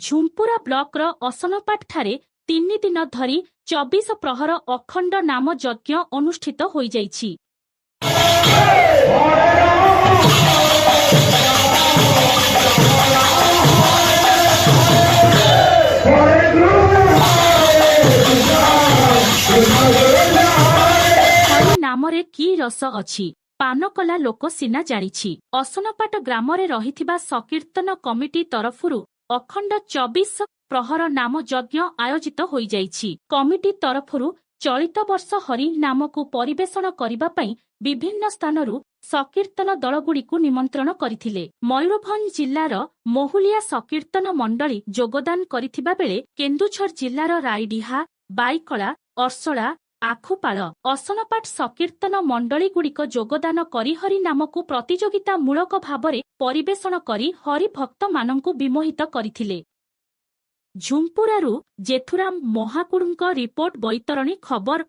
ଝୁମ୍ପୁରା ବ୍ଲକର ଅସନପାଟଠାରେ 3 ଦିନ ଧରି 24 ପ୍ରହର ଅଖଣ୍ଡ ନାମ ଯଜ୍ଞ ଅନୁଷ୍ଠିତ ହୋଇଯାଇଛି। ହରି ନାମରେ କି ରସ ଅଛି ପାନ କଲା ଲୋକ ସିନା ଜାଣିଛି। ଅସନପାଟ ଗ୍ରାମରେ ରହିଥିବା ସକୀର୍ତ୍ତନ କମିଟି ତରଫରୁ ଅଖଣ୍ଡ 24 ପ୍ରହର ନାମ ଯଜ୍ଞ ଆୟୋଜିତ ହୋଇଯାଇଛି। କମିଟି ତରଫରୁ ଚଳିତ ବର୍ଷ ହରି ନାମକୁ ପରିବେଷଣ କରିବା ପାଇଁ ବିଭିନ୍ନ ସ୍ଥାନରୁ ସକୀର୍ତ୍ତନ ଦଳଗୁଡ଼ିକୁ ନିମନ୍ତ୍ରଣ କରିଥିଲେ। ମୟୂରଭଞ୍ଜ ଜିଲ୍ଲାର ମହୁଲିଆ ସକୀର୍ତ୍ତନ ମଣ୍ଡଳୀ ଯୋଗଦାନ କରିଥିବା ବେଳେ କେନ୍ଦୁଝର ଜିଲ୍ଲାର ରାଇଡିହା, ବାଇକଳା, ଅର୍ସଳା, ଆଖୁପାଳ, ଅସନପାଟ ସକୀର୍ତ୍ତନ ମଣ୍ଡଳୀଗୁଡ଼ିକ ଯୋଗଦାନ କରି ହରି ନାମକୁ ପ୍ରତିଯୋଗିତାମୂଳକ ଭାବରେ ପରିବେଷଣ କରି ହରିଭକ୍ତମାନଙ୍କୁ ବିମୋହିତ କରିଥିଲେ। ଝୁମ୍ପୁରାରୁ ଜେଥୁରାମ ମହାକୁଡ଼ଙ୍କ ରିପୋର୍ଟ ବୈତରଣୀ ଖବର।